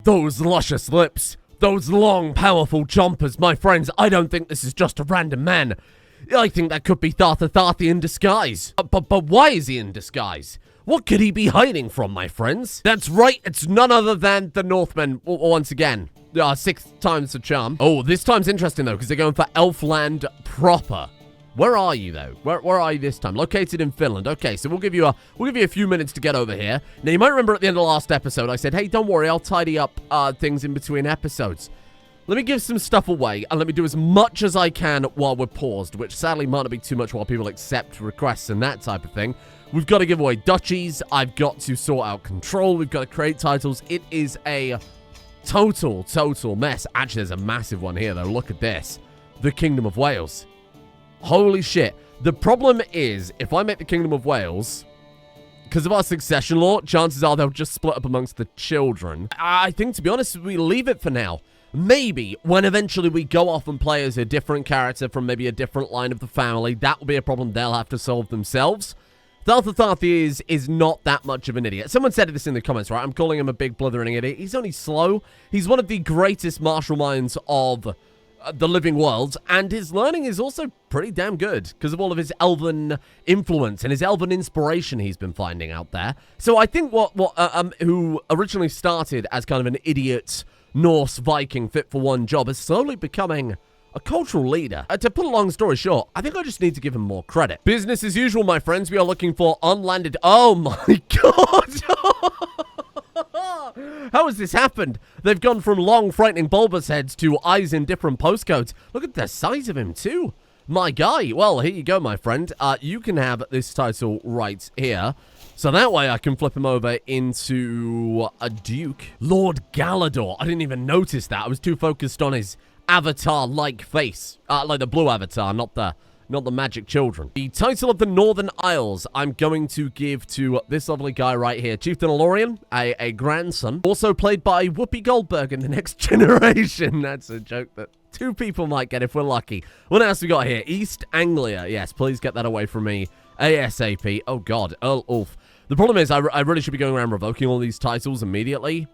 Those luscious lips. Those long, powerful chompers. My friends, I don't think this is just a random man. I think that could be Þarþuþhaþhi in disguise. But why is he in disguise? What could he be hiding from, my friends? That's right, it's none other than the Northmen, once again. 6 times the charm. Oh, this time's interesting, though, because they're going for Elfland proper. Where are you, though? Where are you this time? Located in Finland. Okay, so we'll give you a few minutes to get over here. Now, you might remember at the end of the last episode, I said, hey, don't worry, I'll tidy up things in between episodes. Let me give some stuff away, and let me do as much as I can while we're paused, which sadly might not be too much while people accept requests and that type of thing. We've got to give away duchies. I've got to sort out control. We've got to create titles. It is a total mess. Actually, there's a massive one here, though. Look at this. The Kingdom of Wales. Holy shit. The problem is, if I make the Kingdom of Wales, because of our succession law, chances are they'll just split up amongst the children. I think, to be honest, we leave it for now. Maybe when eventually we go off and play as a different character from maybe a different line of the family, that will be a problem they'll have to solve themselves. Þarþuþhaþhi is not that much of an idiot. Someone said this in the comments, right? I'm calling him a big blithering idiot. He's only slow. He's one of the greatest martial minds of the living world, and his learning is also pretty damn good because of all of his elven influence and his elven inspiration he's been finding out there. So I think who originally started as kind of an idiot Norse Viking fit for one job is slowly becoming a cultural leader. To put a long story short, I think I just need to give him more credit. Business as usual, my friends. We are looking for unlanded... Oh my god! How has this happened? They've gone from long, frightening bulbous heads to eyes in different postcodes. Look at the size of him, too. My guy. Well, here you go, my friend. You can have this title right here. So that way I can flip him over into a duke. Lord Galador. I didn't even notice that. I was too focused on his avatar-like face. Like the blue avatar, not the magic children. The title of the Northern Isles I'm going to give to this lovely guy right here. Chieftain Elorian, a grandson. Also played by Whoopi Goldberg in The Next Generation. That's a joke that 2 people might get if we're lucky. What else we got here? East Anglia. Yes, please get that away from me ASAP. Oh god, Earl Ulf. The problem is I really should be going around revoking all these titles immediately.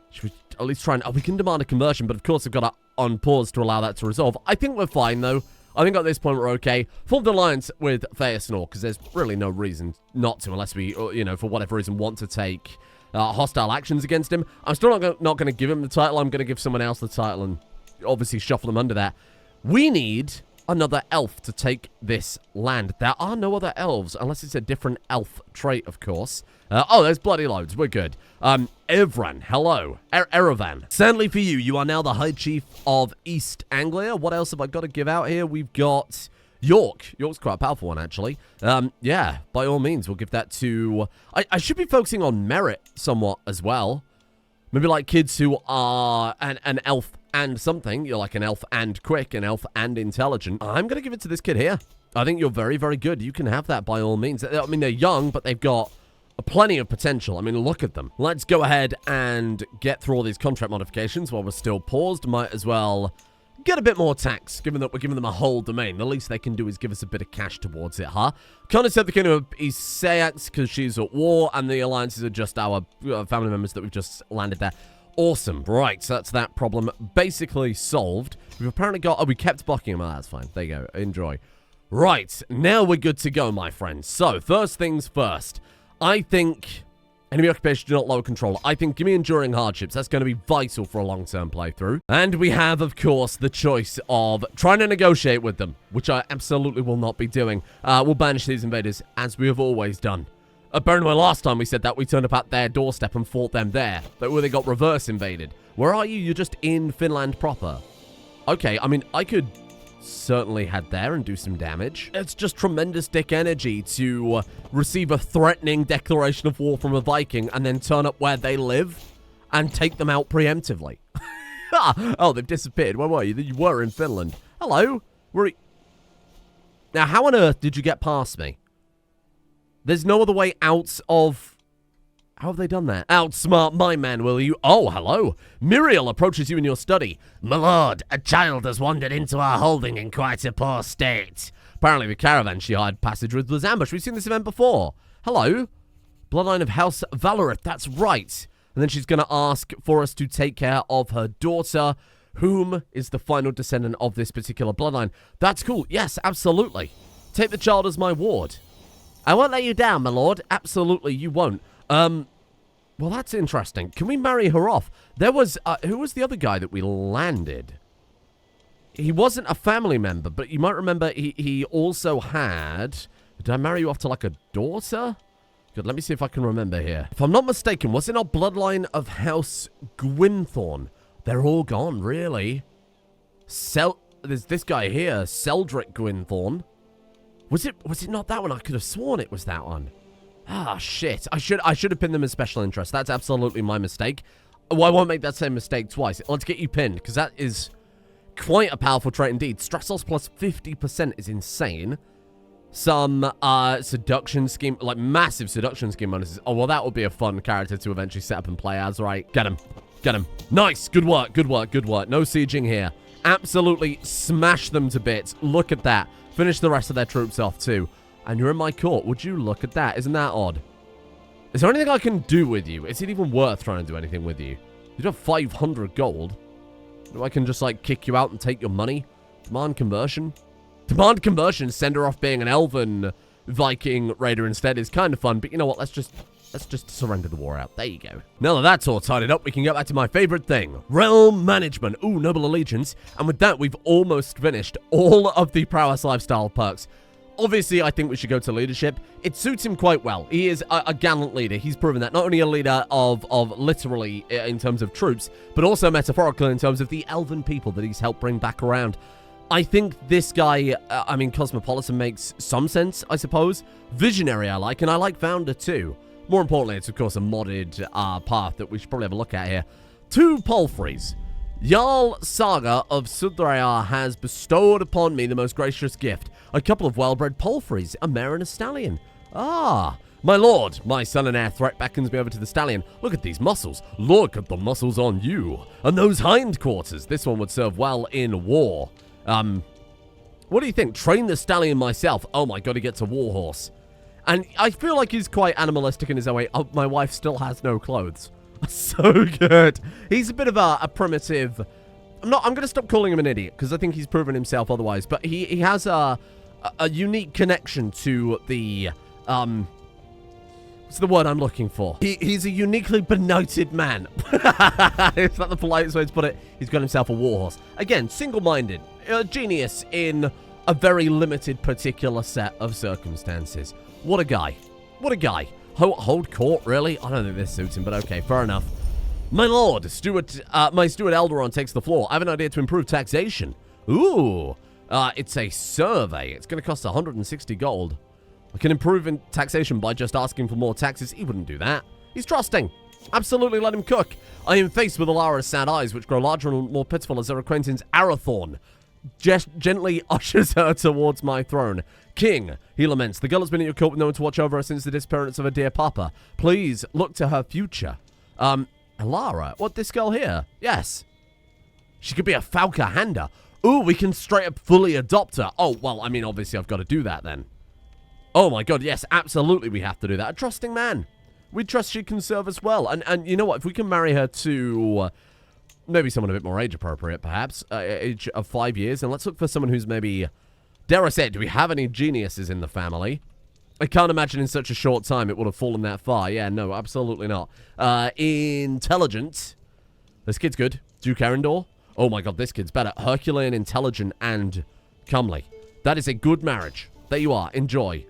Should we at least try and... Oh, we can demand a conversion, but of course I've got to on pause to allow that to resolve. I think we're fine, though. I think at this point we're okay. Formed an alliance with Theasnor, because there's really no reason not to, unless we, you know, for whatever reason, want to take hostile actions against him. I'm still not going to give him the title. I'm going to give someone else the title and obviously shuffle them under that. We need another elf to take this land. There are no other elves, unless it's a different elf trait, of course. Oh, there's bloody loads. We're good. Evran, hello. Erevan. Sadly for you, you are now the High Chief of East Anglia. What else have I got to give out here? We've got York. York's quite a powerful one, actually. Yeah, by all means, we'll give that to... I should be focusing on merit somewhat as well. Maybe like kids who are an elf and something. You're like an elf and quick, an elf and intelligent. I'm going to give it to this kid here. I think you're very, very good. You can have that by all means. I mean, they're young, but they've got plenty of potential. I mean, look at them. Let's go ahead and get through all these contract modifications while we're still paused. Might as well get a bit more tax, given that we're giving them a whole domain. The least they can do is give us a bit of cash towards it, huh? Can't accept the Kingdom of Isayax because she's at war, and the alliances are just our family members that we've just landed there. Awesome. Right, so that's that problem basically solved. We've apparently got... Oh, we kept Buckingham. Oh, that's fine. There you go. Enjoy. Right, now we're good to go, my friends. So, first things first. I think enemy occupation do not lower control. I think give me enduring hardships. That's going to be vital for a long-term playthrough. And we have, of course, the choice of trying to negotiate with them, which I absolutely will not be doing. We'll banish these invaders, as we have always done. Bear in mind, last time we said that, we turned up at their doorstep and fought them there. But where they got reverse invaded. Where are you? You're just in Finland proper. Okay, I mean, I could certainly head there and do some damage. It's just tremendous dick energy to receive a threatening declaration of war from a Viking and then turn up where they live and take them out preemptively. Oh, they've disappeared. Where were you? You were in Finland. Hello? Now, how on earth did you get past me? There's no other way out of... How have they done that? Outsmart my man, will you? Oh, hello. Muriel approaches you in your study. My lord, a child has wandered into our holding in quite a poor state. Apparently the caravan she hired passage was ambushed. We've seen this event before. Hello. Bloodline of House Valorith. That's right. And then she's going to ask for us to take care of her daughter, whom is the final descendant of this particular bloodline. That's cool. Yes, absolutely. Take the child as my ward. I won't let you down, my lord. Absolutely, you won't. Well, that's interesting. Can we marry her off? There was, who was the other guy that we landed? He wasn't a family member, but you might remember he also had... Did I marry you off to, like, a daughter? Good, let me see if I can remember here. If I'm not mistaken, was it our bloodline of House Gwynthorne? They're all gone, really. There's this guy here, Seldric Gwynthorne. Was it not that one? I could have sworn it was that one. Ah, shit. I should have pinned them as special interest. That's absolutely my mistake. Well, I won't make that same mistake twice. Let's get you pinned, because that is quite a powerful trait indeed. Stress plus 50% is insane. Some seduction scheme, like massive seduction scheme bonuses. Oh, well, that would be a fun character to eventually set up and play as, right? Get him. Get him. Nice. Good work. Good work. Good work. No sieging here. Absolutely smash them to bits. Look at that. Finish the rest of their troops off, too. And you're in my court. Would you look at that? Isn't that odd? Is there anything I can do with you? Is it even worth trying to do anything with you? You have 500 gold. I can just, like, kick you out and take your money? Demand conversion? Demand conversion, send her off being an elven Viking raider instead is kind of fun. But you know what? Let's just surrender the war out. There you go. Now that that's all tidied up, we can get back to my favorite thing. Realm management. Ooh, noble allegiance. And with that, we've almost finished all of the prowess lifestyle perks. Obviously, I think we should go to leadership. It suits him quite well. He is a gallant leader. He's proven that. Not only a leader of literally in terms of troops, but also metaphorical in terms of the elven people that he's helped bring back around. I think this guy, I mean, Cosmopolitan makes some sense, I suppose. Visionary I like, and I like Founder too. More importantly, it's of course a modded path that we should probably have a look at here. 2 palfreys. Jarl Saga of Sudrayar has bestowed upon me the most gracious gift. A couple of well-bred palfreys, a mare and a stallion. Ah, my lord, my son and heir threat beckons me over to the stallion. Look at these muscles. Look at the muscles on you. And those hindquarters. This one would serve well in war. What do you think? Train the stallion myself. Oh my god, he gets a warhorse. And I feel like he's quite animalistic in his own way. Oh, my wife still has no clothes. So good. He's a bit of a primitive... I'm going to stop calling him an idiot, because I think he's proven himself otherwise. But he has a unique connection to the... what's the word I'm looking for? He's a uniquely benighted man. Is that the politest way to put it? He's got himself a warhorse. Again, single-minded. A genius in a very limited particular set of circumstances. What a guy. What a guy. Hold court, really? I don't think this suits him, but okay, fair enough. My lord, my steward Eldaron takes the floor. I have an idea to improve taxation. Ooh. It's a survey. It's going to cost 160 gold. I can improve in taxation by just asking for more taxes. He wouldn't do that. He's trusting. Absolutely let him cook. I am faced with Alara's sad eyes, which grow larger and more pitiful as her acquaintance Arathorn gently ushers her towards my throne. King, he laments, the girl has been at your court with no one to watch over her since the disappearance of her dear papa. Please look to her future. Alara? What, this girl here? Yes. She could be a Fauca-Hyanda. Ooh, we can straight up fully adopt her. Oh, well, I mean, obviously I've got to do that then. Oh my god, yes, absolutely we have to do that. A trusting man. We trust she can serve us well. And you know what, if we can marry her to maybe someone a bit more age appropriate, perhaps, age of 5 years, and let's look for someone who's maybe, dare I say it, do we have any geniuses in the family? I can't imagine in such a short time it would have fallen that far. Yeah, no, absolutely not. Intelligent. This kid's good. Duke Arendor. Oh my god, this kid's better. Herculean, intelligent, and comely. That is a good marriage. There you are. Enjoy.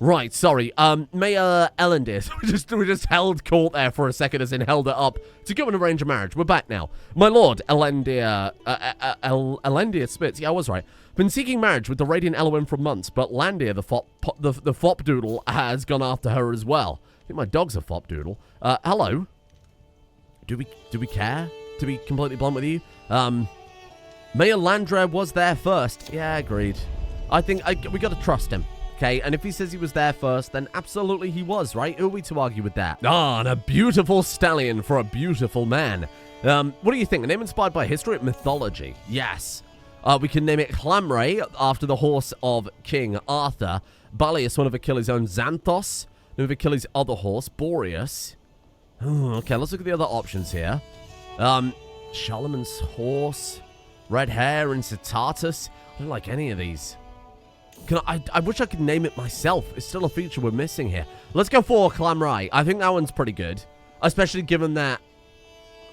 Right, sorry. Mayor Elendis. we just held court there for a second, as in held it up to go and arrange a marriage. We're back now. My lord, Elendir Spitz. Yeah, I was right. Been seeking marriage with the Radiant Elohim for months, but Landir, the fop doodle, has gone after her as well. I think my dog's a fop doodle. Hello. Do we care? To be completely blunt with you, Mayor Landra was there first. Yeah, agreed. I think we got to trust him. Okay, and if he says he was there first, then absolutely he was, right? Who are we to argue with that? Ah, and a beautiful stallion for a beautiful man. What do you think? A name inspired by history and mythology? Yes. We can name it Clamray, after the horse of King Arthur. Balius, one of Achilles' own Xanthos. One of Achilles' other horse, Boreas. Okay, let's look at the other options here. Charlemagne's horse, red hair, and Citatus. I don't like any of these. I wish I could name it myself. It's still a feature we're missing here. Let's go for Clamrai. I think that one's pretty good, especially given that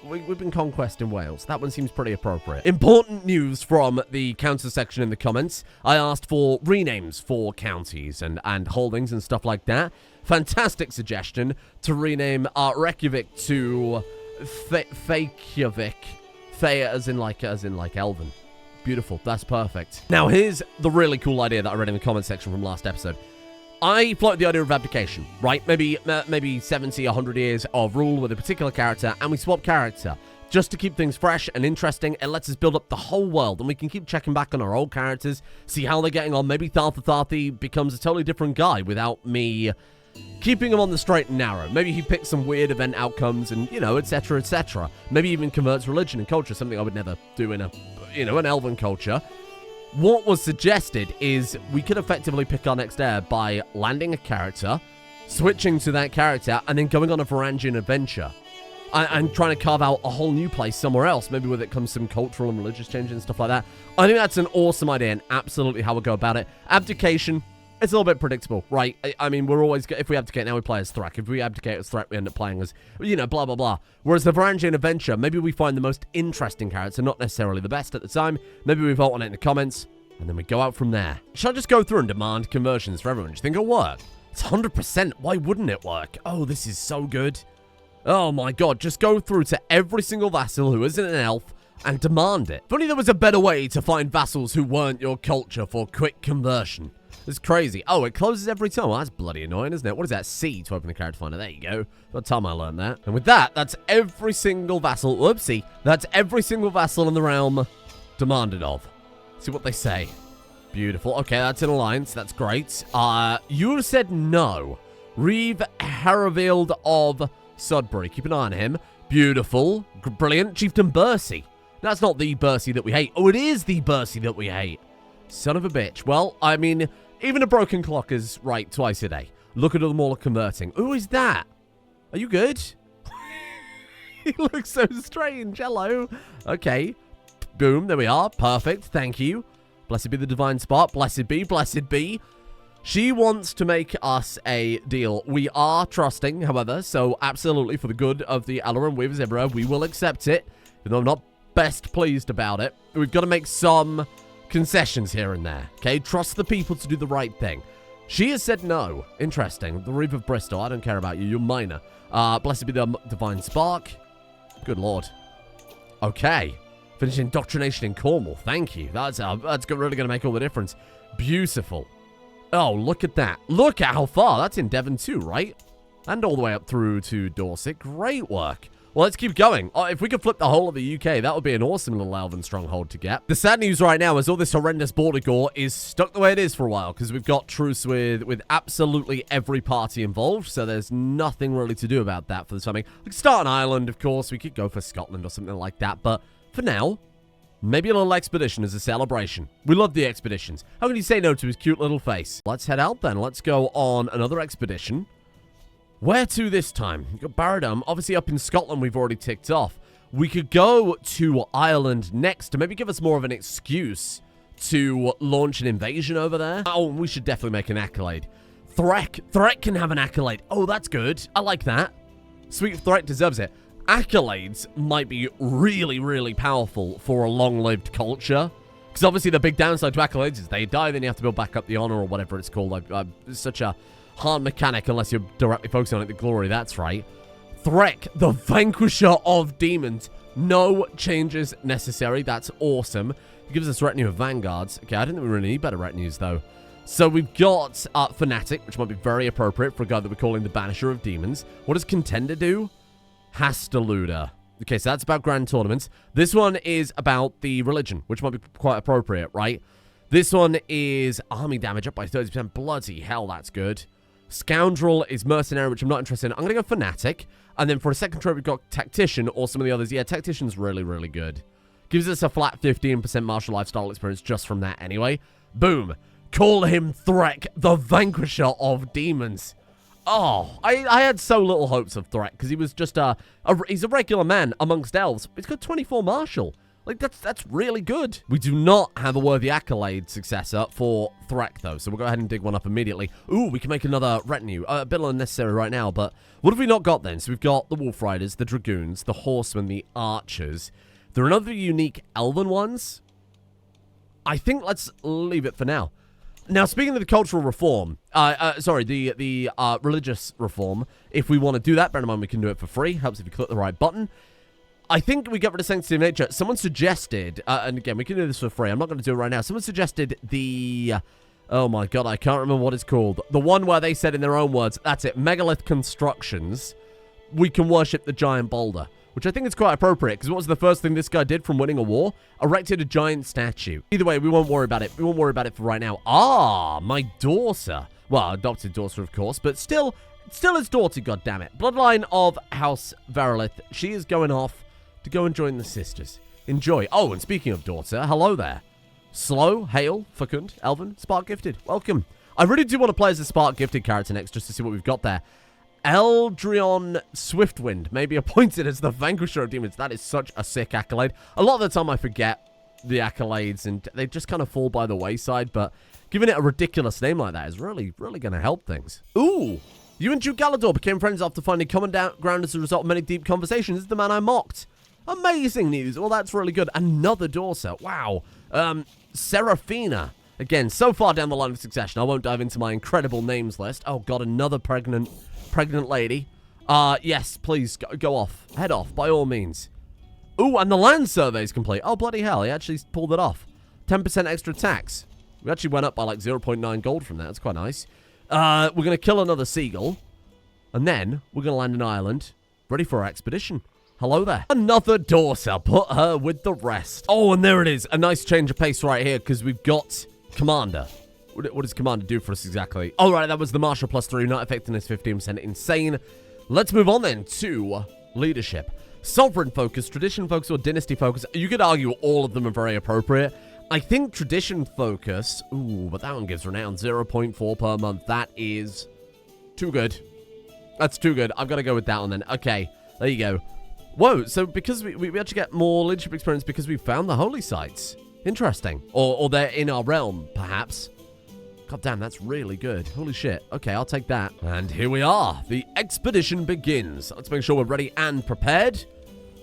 we've been conquesting Wales. That one seems pretty appropriate. Important news from the counter section in the comments. I asked for renames for counties and holdings and stuff like that. Fantastic suggestion to rename Reykjavik to Fauca-Hyanda. Fea as in like Elven. Beautiful. That's perfect. Now, here's the really cool idea that I read in the comment section from last episode. I floated the idea of abdication, right? Maybe 70, 100 years of rule with a particular character, and we swap character. Just to keep things fresh and interesting, it lets us build up the whole world, and we can keep checking back on our old characters, see how they're getting on. Maybe Þarþuþhaþhi becomes a totally different guy without me keeping him on the straight and narrow. Maybe he picks some weird event outcomes and, you know, etc., etc. Maybe even converts religion and culture, something I would never do in an elven culture. What was suggested is we could effectively pick our next heir by landing a character, switching to that character, and then going on a Varangian adventure. And trying to carve out a whole new place somewhere else. Maybe with it comes some cultural and religious changes and stuff like that. I think that's an awesome idea and absolutely how we'll go about it. Abdication, it's a little bit predictable, right? I mean, we're always, if we abdicate now, we play as Threk. If we abdicate as Threk, we end up playing as, you know, blah, blah, blah. Whereas the Varangian adventure, maybe we find the most interesting character, not necessarily the best at the time. Maybe we vote on it in the comments, and then we go out from there. Should I just go through and demand conversions for everyone? Do you think it'll work? It's 100%. Why wouldn't it work? Oh, this is so good. Oh my god, just go through to every single vassal who isn't an elf and demand it. If only there was a better way to find vassals who weren't your culture for quick conversion. It's crazy. Oh, it closes every time. Well, that's bloody annoying, isn't it? What is that? C to open the character finder. There you go. By the time I learned that. And with that, that's every single vassal. Whoopsie. That's every single vassal in the realm demanded of. See what they say. Beautiful. Okay, that's an alliance. That's great. You said no. Reeve Haravild of Zipbreak. Keep an eye on him. Beautiful. Brilliant. Chieftain Bercy. That's not the Bercy that we hate. Oh, it is the Bercy that we hate. Son of a bitch. Well, I mean, even a broken clock is right twice a day. Look at them all converting. Who is that? Are you good? He looks so strange. Hello. Okay. Boom. There we are. Perfect. Thank you. Blessed be the divine spark. Blessed be. Blessed be. She wants to make us a deal. We are trusting, however, so absolutely for the good of the Alaran with Zebra, we will accept it. Even though I'm not best pleased about it. We've got to make some concessions here and there. Okay, trust the people to do the right thing. She has said no. Interesting. The Reeve of Bristol. I don't care about you. You're minor. Blessed be the divine spark. Good lord. Okay. Finish indoctrination in Cornwall. Thank you. That's really going to make all the difference. Beautiful. Oh, look at that. Look at how far. That's in Devon too, right? And all the way up through to Dorset. Great work. Well, let's keep going. Oh, if we could flip the whole of the UK, that would be an awesome little elven stronghold to get. The sad news right now is all this horrendous border gore is stuck the way it is for a while, because we've got truce with absolutely every party involved, so there's nothing really to do about that for the time being. We could start an island, of course. We could go for Scotland or something like that, but for now, maybe a little expedition as a celebration. We love the expeditions. How can you say no to his cute little face? Let's head out then. Let's go on another expedition. Where to this time? We've got Barbershop. Obviously up in Scotland we've already ticked off. We could go to Ireland next to maybe give us more of an excuse to launch an invasion over there. Oh, we should definitely make an accolade. Threk can have an accolade. Oh, that's good. I like that. Sweet Threk deserves it. Accolades might be really, really powerful for a long-lived culture. Because obviously the big downside to accolades is they die, then you have to build back up the honor or whatever it's called. It's such a hard mechanic unless you're directly focusing on it. The glory, that's right. Threk, the vanquisher of demons. No changes necessary. That's awesome. It gives us retinue of vanguards. Okay, I didn't think we really need better retinues, though. So we've got Fanatic, which might be very appropriate for a guy that we're calling the Banisher of Demons. What does Contender do? Hastaluda. Okay, so that's about grand tournaments. This one is about the religion, which might be quite appropriate, right? This one is army damage up by 30%. Bloody hell, that's good. Scoundrel is mercenary, which I'm not interested in. I'm going to go Fanatic. And then for a second trait, we've got Tactician or some of the others. Yeah, Tactician's really, really good. Gives us a flat 15% martial lifestyle experience just from that anyway. Boom. Call him Threk, the vanquisher of demons. Oh, I had so little hopes of Threat because he was just he's a regular man amongst elves. He's got 24 martial. Like, that's really good. We do not have a worthy accolade successor for Threk, though, so we'll go ahead and dig one up immediately. Ooh, we can make another retinue. A bit unnecessary right now, but what have we not got then? So we've got the Wolf Riders, the Dragoons, the Horsemen, the Archers. There are other unique Elven ones. I think let's leave it for now. Now, speaking of the cultural reform, the religious reform, if we want to do that, bear in mind we can do it for free. Helps if you click the right button. I think we get rid of Sanctity of Nature. Someone suggested, and again, we can do this for free. I'm not going to do it right now. Someone suggested the, oh my god, I can't remember what it's called. The one where they said in their own words, that's it, megalith constructions, we can worship the giant boulder. Which I think is quite appropriate, because what was the first thing this guy did from winning a war? Erected a giant statue. Either way, we won't worry about it. We won't worry about it for right now. Ah, my daughter. Well, adopted daughter, of course, but still his daughter, goddammit. Bloodline of House Varilith. She is going off to go and join the sisters. Enjoy. Oh, and speaking of daughter, hello there. Slow, Hail, Fecund, Elven, Spark Gifted. Welcome. I really do want to play as a Spark Gifted character next, just to see what we've got there. Eldrion Swiftwind may be appointed as the Vanquisher of Demons. That is such a sick accolade. A lot of the time I forget the accolades, and they just kind of fall by the wayside, but giving it a ridiculous name like that is really, really going to help things. Ooh! You and Duke Galador became friends after finding common ground as a result of many deep conversations. This is the man I mocked. Amazing news. Well, that's really good. Another daughter. Wow. Seraphina. Again, so far down the line of succession, I won't dive into my incredible names list. Oh, God, another pregnant lady. Yes, please, go off. Head off, by all means. Ooh, and the land survey is complete. Oh, bloody hell, he actually pulled it off. 10% extra tax. We actually went up by like 0.9 gold from that. That's quite nice. We're going to kill another seagull. And then we're going to land an island. Ready for our expedition. Hello there. Another daughter. Put her with the rest. Oh, and there it is. A nice change of pace right here because we've got Commander. What does Commander do for us exactly? All right, that was the Martial +3. Not effectiveness 15%. Insane. Let's move on then to Leadership. Sovereign focus, tradition focus, or dynasty focus. You could argue all of them are very appropriate. I think tradition focus. Ooh, but that one gives renown 0.4 per month. That is too good. That's too good. I've got to go with that one then. Okay, there you go. Whoa, so because we actually get more leadership experience because we found the holy sites. Interesting. Or they're in our realm, perhaps. God damn, that's really good. Holy shit. Okay, I'll take that. And here we are. The expedition begins. Let's make sure we're ready and prepared.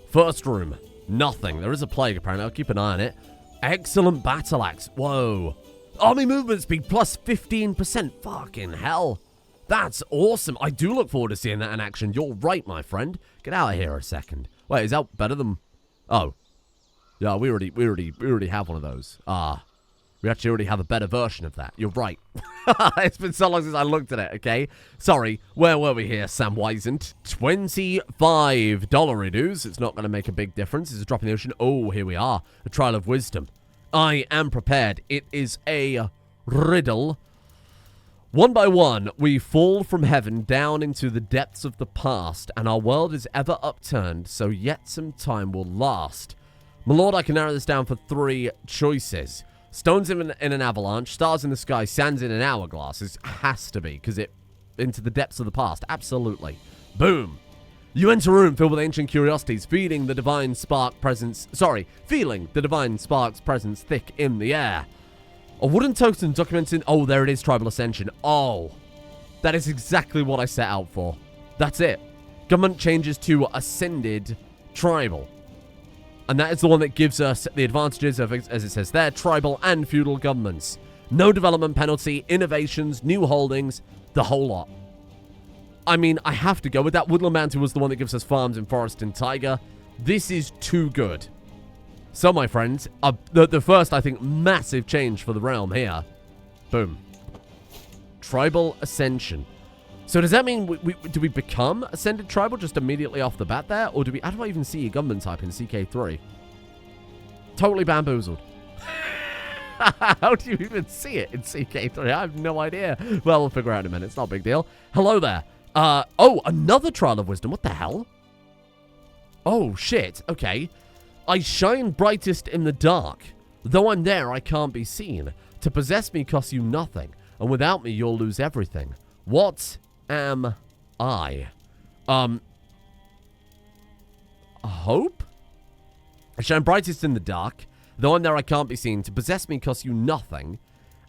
First room. Nothing. There is a plague, apparently. I'll keep an eye on it. Excellent battle axe. Whoa. Army movement speed +15%. Fucking hell. That's awesome. I do look forward to seeing that in action. You're right, my friend. Get out of here a second. Wait, is that better than... Oh. Yeah, we already have one of those. We actually already have a better version of that. You're right. It's been so long since I looked at it, okay? Sorry. Where were we here, Sam Wisent? $25 reduce. It's not going to make a big difference. It's a drop in the ocean. Oh, here we are. A trial of wisdom. I am prepared. It is a riddle. One by one, we fall from heaven down into the depths of the past, and our world is ever upturned, so yet some time will last. My lord, I can narrow this down for 3 choices. Stones in an avalanche, stars in the sky, sands in an hourglass. It has to be, because it into the depths of the past. Absolutely. Boom. You enter a room filled with ancient curiosities, feeling the divine spark's presence thick in the air. A wooden token documenting... Oh, there it is, Tribal Ascension. Oh, that is exactly what I set out for. That's it. Government changes to Ascended Tribal. And that is the one that gives us the advantages of, as it says there, tribal and feudal governments. No development penalty, innovations, new holdings, the whole lot. I mean, I have to go with that. Woodland Mountain was the one that gives us farms in Forest and Taiga. This is too good. So, my friends, the first, I think, massive change for the realm here. Boom. Tribal Ascension. So, does that mean do we become Ascended Tribal just immediately off the bat there? Or do we... How do I even see a government type in CK3? Totally bamboozled. How do you even see it in CK3? I have no idea. Well, we'll figure out in a minute. It's not a big deal. Hello there. Oh, another Trial of Wisdom. What the hell? Oh, shit. Okay. I shine brightest in the dark. Though I'm there, I can't be seen. To possess me costs you nothing, and without me, you'll lose everything. What am I? Hope? I shine brightest in the dark. Though I'm there, I can't be seen. To possess me costs you nothing.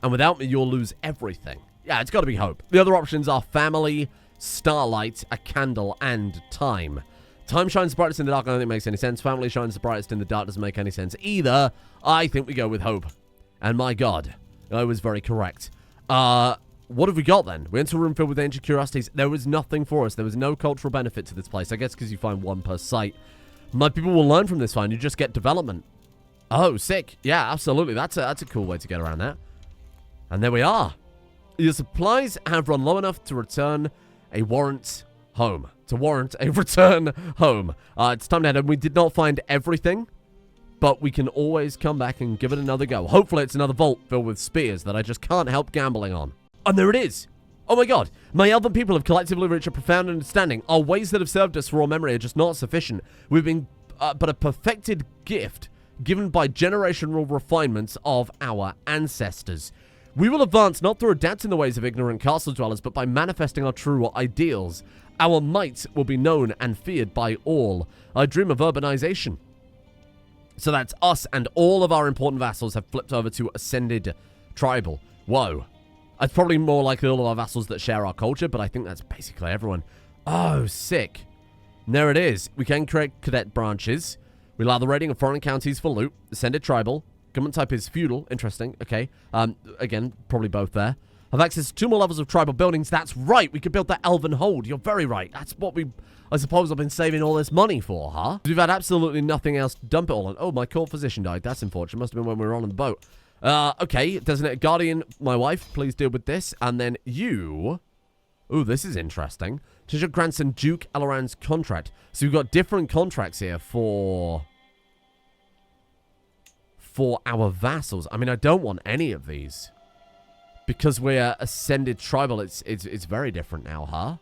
And without me, you'll lose everything. Yeah, it's got to be hope. The other options are family, starlight, a candle, and time. Time shines the brightest in the dark. I don't think it makes any sense. Family shines the brightest in the dark. Doesn't make any sense either. I think we go with hope. And my God, I was very correct. What have we got then? We enter a room filled with ancient curiosities. There was nothing for us. There was no cultural benefit to this place. I guess because you find one per site. My people will learn from this find. You just get development. Oh, sick. Yeah, absolutely. That's a cool way to get around that. And there we are. Your supplies have run low enough to return a warrant home. To warrant a return home. It's time to head home. We did not find everything, but we can always come back and give it another go. Hopefully it's another vault filled with spears that I just can't help gambling on. And there it is. Oh my God. My elven people have collectively reached a profound understanding. Our ways that have served us for all memory are just not sufficient. We've been but a perfected gift given by generational refinements of our ancestors. We will advance not through adapting the ways of ignorant castle dwellers, but by manifesting our true ideals. Our might will be known and feared by all. I dream of urbanization. So that's us, and all of our important vassals have flipped over to Ascended Tribal. Whoa. It's probably more likely all of our vassals that share our culture, but I think that's basically everyone. Oh, sick. And there it is. We can create cadet branches. We allow the raiding of foreign counties for loot. Ascended Tribal. Government type is feudal. Interesting. Okay. Again, probably both there. Have access to 2 more levels of tribal buildings. That's right. We could build that elven hold. You're very right. That's what I suppose I've been saving all this money for, huh? We've had absolutely nothing else to dump it all on. Oh, my court physician died. That's unfortunate. Must have been when we were on the boat. Okay. Designated guardian, my wife. Please deal with this. And then you... Ooh, this is interesting. To your grandson, Duke Elaran's contract. So we've got different contracts here for our vassals. I mean, I don't want any of these. Because we're Ascended Tribal, it's very different now, huh?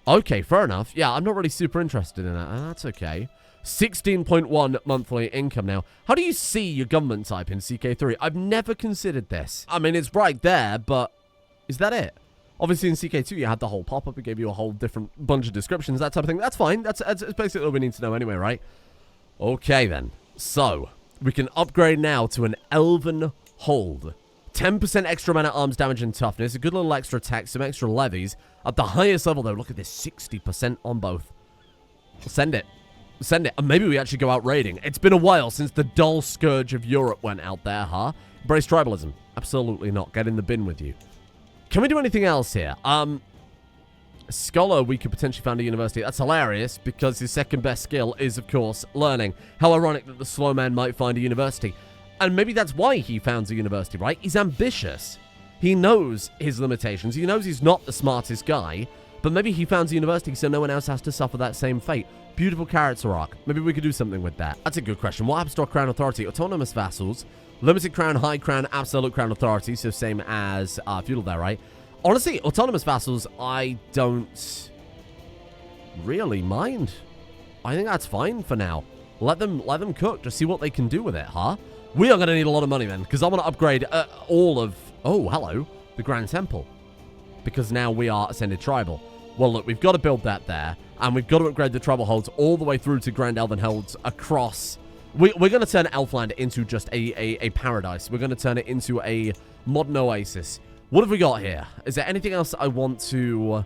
Okay, fair enough. Yeah, I'm not really super interested in that. That's okay. 16.1 monthly income now. How do you see your government type in CK3? I've never considered this. I mean, it's right there, but is that it? Obviously, in CK2, you had the whole pop-up. It gave you a whole different bunch of descriptions, that type of thing. That's fine. That's basically all we need to know anyway, right? Okay, then. So, we can upgrade now to an Elven Hold. 10% extra amount of arms damage and toughness. A good little extra attack. Some extra levies. At the highest level, though, look at this. 60% on both. Send it. Send it. And maybe we actually go out raiding. It's been a while since the dull scourge of Europe went out there, huh? Embrace tribalism. Absolutely not. Get in the bin with you. Can we do anything else here? Scholar, we could potentially found a university. That's hilarious, because his second best skill is, of course, learning. How ironic that the slow man might find a university. And maybe that's why he founds a university, right? He's ambitious. He knows his limitations. He knows he's not the smartest guy. But maybe he founds a university so no one else has to suffer that same fate. Beautiful character arc. Maybe we could do something with that. That's a good question. What happens to our crown authority? Autonomous vassals. Limited crown, high crown, absolute crown authority. So same as feudal there, right? Honestly, autonomous vassals, I don't really mind. I think that's fine for now. Let them cook. Just see what they can do with it, huh? We are going to need a lot of money then, because I want to upgrade all of... Oh, hello. The Grand Temple. Because now we are Ascended Tribal. Well, look, we've got to build that there. And we've got to upgrade the tribal holds all the way through to Grand Elven Holds across... We're going to turn Elfland into just a paradise. We're going to turn it into a modern oasis. What have we got here? Is there anything else I want to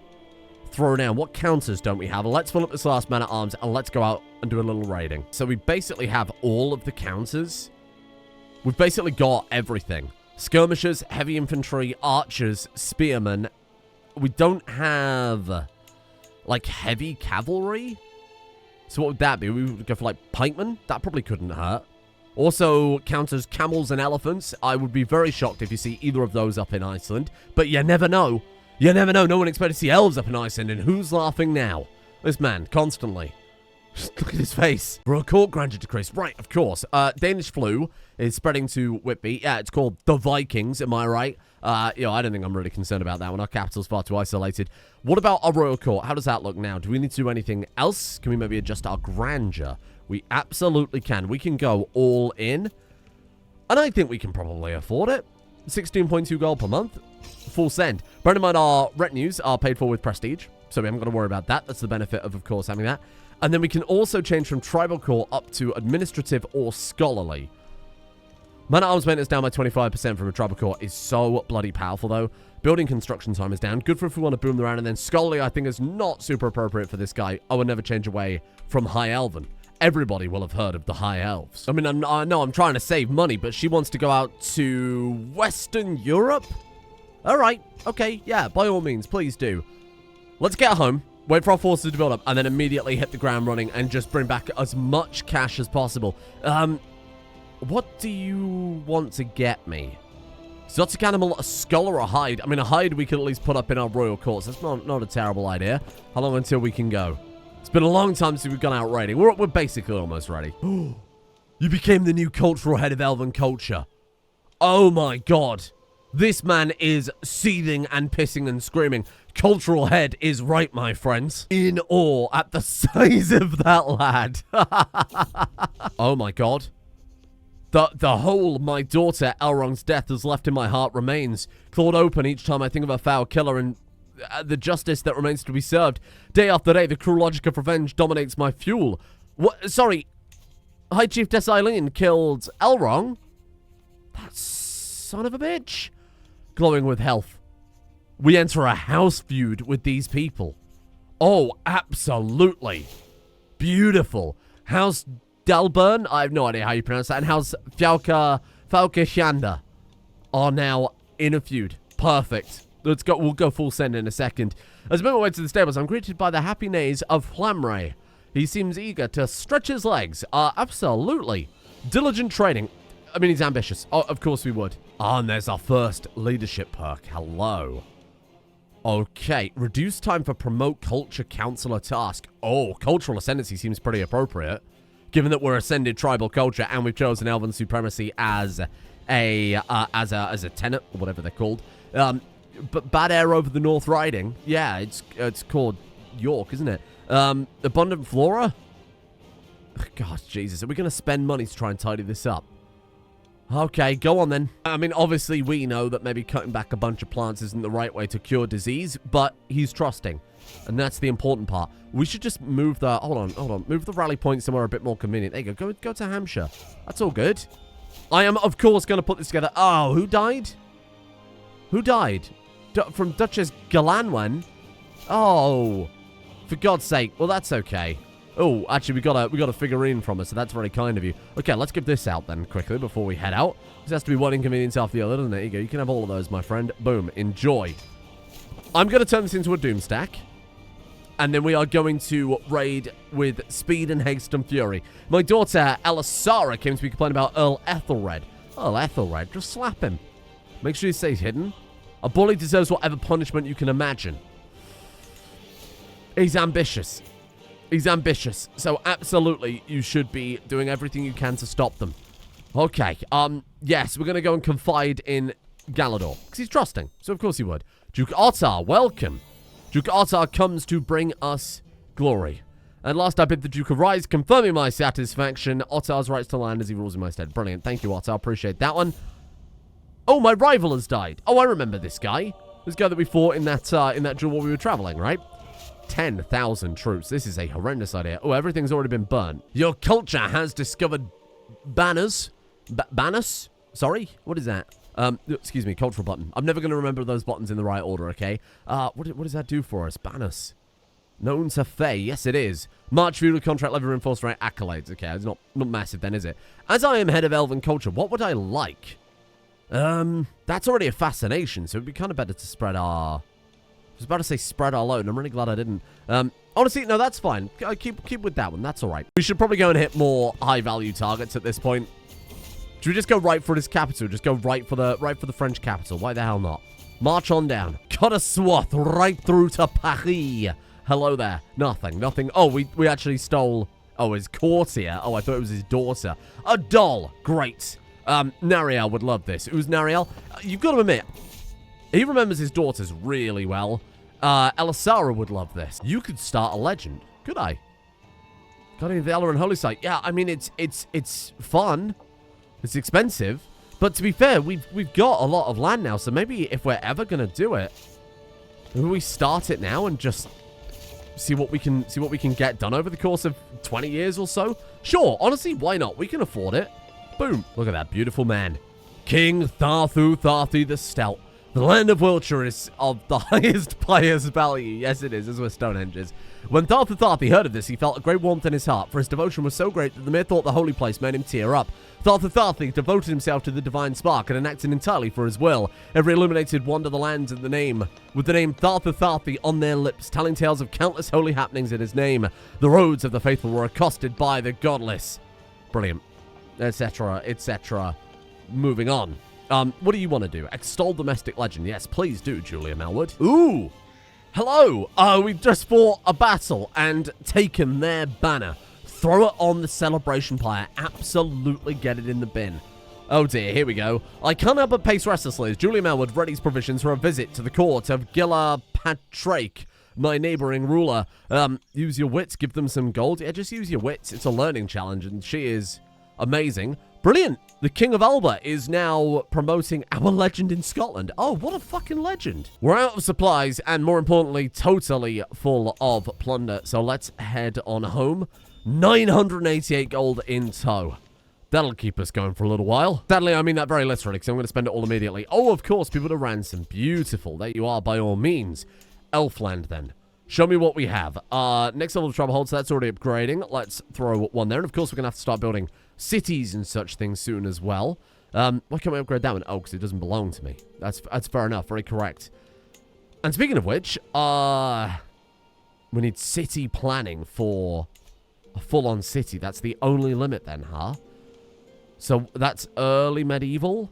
throw down? What counters don't we have? Let's fill up this last man at arms and let's go out and do a little raiding. So we basically have all of the counters. We've basically got everything. Skirmishers, heavy infantry, archers, spearmen. We don't have, like, heavy cavalry. So what would that be? We would go for, like, pikemen? That probably couldn't hurt. Also counters camels and elephants. I would be very shocked if you see either of those up in Iceland. But you never know. You never know. No one expected to see elves up in Iceland. And who's laughing now? This man, constantly. Just look at his face. Royal court grandeur decrease. Right, of course. Danish flu is spreading to Whitby. Yeah, it's called the Vikings, am I right? I don't think I'm really concerned about that one. Our capital's far too isolated. What about our royal court? How does that look now? Do we need to do anything else? Can we maybe adjust our grandeur? We absolutely can. We can go all in. And I think we can probably afford it. 16.2 gold per month. full send. Bear in mind, our retinues are paid for with prestige, so we haven't got to worry about that. That's the benefit of course, having that. And then we can also change from tribal core up to administrative or scholarly. Man-at-arms maintenance down by 25% from a tribal core is so bloody powerful, though. Building construction time is down. Good for if we want to boom around. And then scholarly, I think, is not super appropriate for this guy. I would never change away from High Elven. Everybody will have heard of the High Elves. I mean, I know I'm trying to save money, but she wants to go out to Western Europe? All right. Okay. Yeah, by all means, please do. Let's get home. Wait for our forces to build up, and then immediately hit the ground running and just bring back as much cash as possible. What do you want to get me? Exotic animal, a skull, or a hide? I mean, a hide we could at least put up in our royal courts. That's not a terrible idea. How long until we can go? It's been a long time since we've gone out raiding. We're basically almost ready. You became the new cultural head of Elven culture. Oh my god. This man is seething and pissing and screaming. Cultural head is right, my friends. In awe at the size of that lad. Oh my god. The hole my daughter Elrond's death has left in my heart remains, clawed open each time I think of a foul killer and the justice that remains to be served. Day after day, the cruel logic of revenge dominates my fuel. What? Sorry. High Chief Desaileen killed Elrond? That son of a bitch. Glowing with health. We enter a house feud with these people. Oh, absolutely. Beautiful. House Dalburn, I have no idea how you pronounce that, and House Fauca-Hyanda are now in a feud. Perfect. Let's go. We'll go full send in a second. As I make my way to the stables, I'm greeted by the happy neighs of Flamray. He seems eager to stretch his legs. Absolutely. Diligent training. I mean, he's ambitious. Oh, of course we would. And there's our first leadership perk. Hello. Okay. Reduce time for promote culture counselor task. Oh, cultural ascendancy seems pretty appropriate, given that we're ascended tribal culture and we've chosen Elven supremacy as a tenet, or whatever they're called. But bad air over the North Riding. Yeah, it's called York, isn't it? Abundant flora? God, Jesus. Are we going to spend money to try and tidy this up? Okay, go on then. I mean, obviously we know that maybe cutting back a bunch of plants isn't the right way to cure disease, but he's trusting. And that's the important part. We should just move the... Hold on. Move the rally point somewhere a bit more convenient. There you go. Go to Hampshire. That's all good. I am, of course, going to put this together. Oh, who died? Who died? From Duchess Galanwen? Oh, for God's sake. Well, that's okay. Oh, actually, we got a figurine from her, so that's very kind of you. Okay, let's give this out then quickly before we head out. This has to be one inconvenience after the other, doesn't it? There you go. You can have all of those, my friend. Boom. Enjoy. I'm going to turn this into a doom stack. And then we are going to raid with speed and haste and fury. My daughter, Elisara, came to be complaining about Earl Ethelred. Earl Ethelred, just slap him. Make sure he stays hidden. A bully deserves whatever punishment you can imagine. He's ambitious. He's ambitious. So absolutely, you should be doing everything you can to stop them. Okay, yes, we're going to go and confide in Galador. Because he's trusting. So of course he would. Duke Ottar, welcome. Duke Ottar comes to bring us glory. And last I bid the Duke arise, confirming my satisfaction. Ottar's rights to land as he rules in my stead. Brilliant. Thank you, Ottar. Appreciate that one. Oh, my rival has died. Oh, I remember this guy. This guy that we fought in that duel while we were traveling, right? 10,000 troops. This is a horrendous idea. Oh, everything's already been burnt. Your culture has discovered banners. Banners? Sorry? What is that? Excuse me, cultural button. I'm never going to remember those buttons in the right order, okay? What does that do for us? Banners. Known to Faye. Yes, it is. March feudal contract levy reinforced right accolades. Okay, it's not massive then, is it? As I am head of Elven culture, what would I like? That's already a fascination, so it'd be kind of better to spread our... I was about to say spread our load. I'm really glad I didn't. Honestly, no, that's fine. Keep with that one. That's all right. We should probably go and hit more high-value targets at this point. Should we just go right for his capital? Just go right for the French capital. Why the hell not? March on down. Cut a swath right through to Paris. Hello there. Nothing. Oh, we actually stole... Oh, his courtier. Oh, I thought it was his daughter. A doll. Great. Nariel would love this. Who's Nariel? You've got to admit, he remembers his daughters really well. Elisara would love this. You could start a legend. Could I? Got any of the Elrond Holy Site? Yeah, I mean, it's fun. It's expensive. But to be fair, we've got a lot of land now, so maybe if we're ever going to do it, maybe we start it now and just see what we can get done over the course of 20 years or so. Sure, honestly, why not? We can afford it. Boom. Look at that beautiful man. King Þarþuþhaþhi the Stout. The land of Wiltshire is of the highest pious value. Yes, it is, as were Stonehenge's. When Þarþuþhaþhi heard of this, he felt a great warmth in his heart, for his devotion was so great that the mere thought of the holy place made him tear up. Þarþuþhaþhi devoted himself to the divine spark and enacted entirely for his will. Every illuminated wander the lands with the name Þarþuþhaþhi on their lips, telling tales of countless holy happenings in his name. The roads of the faithful were accosted by the godless. Brilliant. Etc., etc. Moving on. What do you want to do? Extol domestic legend. Yes, please do, Julia Melwood. Ooh. Hello. We've just fought a battle and taken their banner. Throw it on the celebration pyre. Absolutely get it in the bin. Oh dear, here we go. I can't help but pace restlessly as Julia Melwood readies provisions for a visit to the court of Gilla Patrake, my neighboring ruler. Use your wits, give them some gold. Yeah, just use your wits. It's a learning challenge, and she is amazing. Brilliant. The King of Alba is now promoting our legend in Scotland. Oh, what a fucking legend. We're out of supplies and, more importantly, totally full of plunder. So let's head on home. 988 gold in tow. That'll keep us going for a little while. Sadly, I mean that very literally, because I'm going to spend it all immediately. Oh, of course, people to ransom. Beautiful. There you are, by all means. Elfland, then. Show me what we have. Next level of Trouble so that's already upgrading. Let's throw one there. And, of course, we're going to have to start building cities and such things soon as well. Why can't we upgrade that one? Oh, because it doesn't belong to me. That's fair enough. Very correct. And speaking of which, we need city planning for a full-on city. That's the only limit then, huh? So that's early medieval.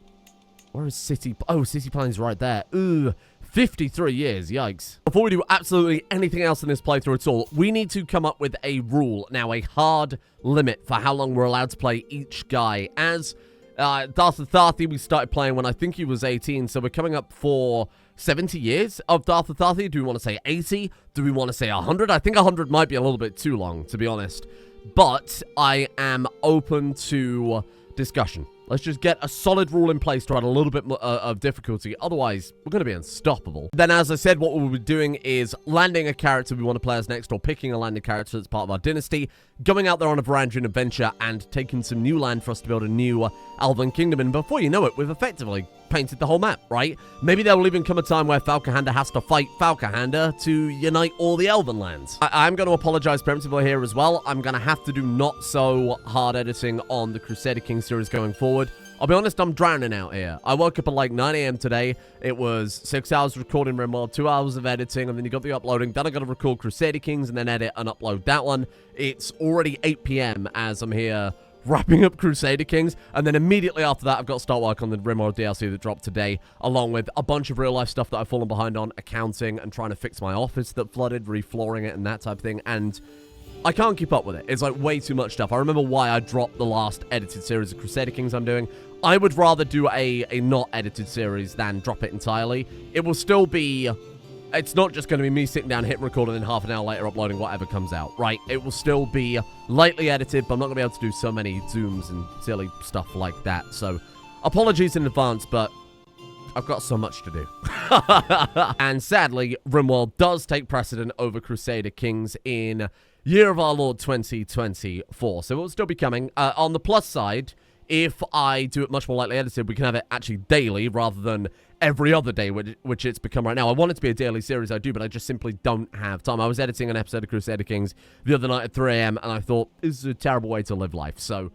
Where is city? Oh, city planning's right there. Ooh, 53 years. Yikes. Before we do absolutely anything else in this playthrough at all, we need to come up with a rule. Now, a hard limit for how long we're allowed to play each guy. As Þarþuþhaþhi, we started playing when I think he was 18, so we're coming up for 70 years of Þarþuþhaþhi. Do we want to say 80? Do we want to say 100? I think 100 might be a little bit too long, to be honest. But I am open to discussion. Let's just get a solid rule in place to add a little bit of difficulty. Otherwise, we're going to be unstoppable. Then, as I said, what we'll be doing is landing a character we want to play as next, or picking a landing character that's part of our dynasty, going out there on a Varangian adventure, and taking some new land for us to build a new Elven kingdom. And before you know it, we've effectively painted the whole map, right? Maybe there will even come a time where Fauca-Hyanda has to fight Fauca-Hyanda to unite all the Elven lands. I'm going to apologize preemptively here as well. I'm going to have to do not so hard editing on the Crusader King series going forward. I'll be honest, I'm drowning out here. I woke up at like 9 a.m. today. It was 6 hours recording RimWorld, 2 hours of editing, and then you got the uploading. Then I got to record Crusader Kings and then edit and upload that one. It's already 8 p.m. as I'm here wrapping up Crusader Kings, and then immediately after that, I've got to start work on the RimWorld DLC that dropped today, along with a bunch of real-life stuff that I've fallen behind on, accounting, and trying to fix my office that flooded, reflooring it, and that type of thing, and I can't keep up with it. It's like way too much stuff. I remember why I dropped the last edited series of Crusader Kings I'm doing. I would rather do a not edited series than drop it entirely. It will still be... It's not just going to be me sitting down, hitting record, and then half an hour later uploading whatever comes out, right? It will still be lightly edited, but I'm not going to be able to do so many zooms and silly stuff like that. So, apologies in advance, but I've got so much to do. And sadly, RimWorld does take precedent over Crusader Kings in Year of Our Lord 2024. So it will still be coming. On the plus side, if I do it much more lightly edited, we can have it actually daily rather than every other day, which it's become right now. I want it to be a daily series, I do, but I just simply don't have time. I was editing an episode of Crusader Kings the other night at 3 a.m., and I thought, this is a terrible way to live life. So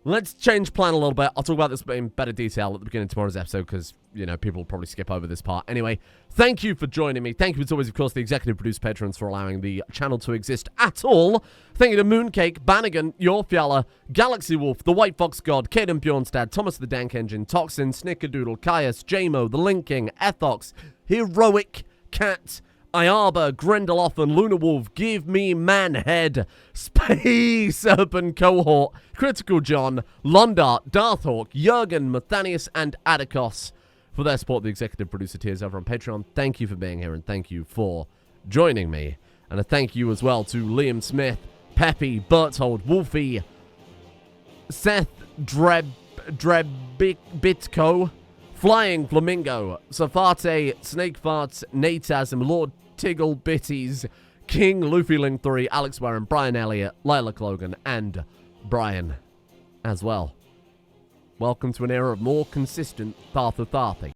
let's change plan a little bit. I'll talk about this in better detail at the beginning of tomorrow's episode because, you know, people will probably skip over this part. Anyway, thank you for joining me. Thank you, as always, of course, the executive producer patrons for allowing the channel to exist at all. Thank you to Mooncake, Bannigan, Yorfjalla, Galaxy Wolf, The White Fox God, Caden Bjornstad, Thomas the Dank Engine, Toxin, Snickerdoodle, Caius, Jamo, The Linking, Ethox, Heroic Cat, Iarba, Grendeloff, and Luna Wolf, Give Me Manhead, Space Urban Cohort, Critical John, Londart, Darthhawk, Jurgen, Mathanius, and Atticos for their support, the executive producer tiers over on Patreon. Thank you for being here, and thank you for joining me. And a thank you as well to Liam Smith, Peppy, Berthold, Wolfie, Seth, Dreb, Bitco, Flying Flamingo, Safate, Snake Farts, Natasm, Lord Tiggle Bitties, King Luffyling 3, Alex Warren, Brian Elliott, Lila Clogan, and Brian as well. Welcome to an era of more consistent Þarþuþhaþhi.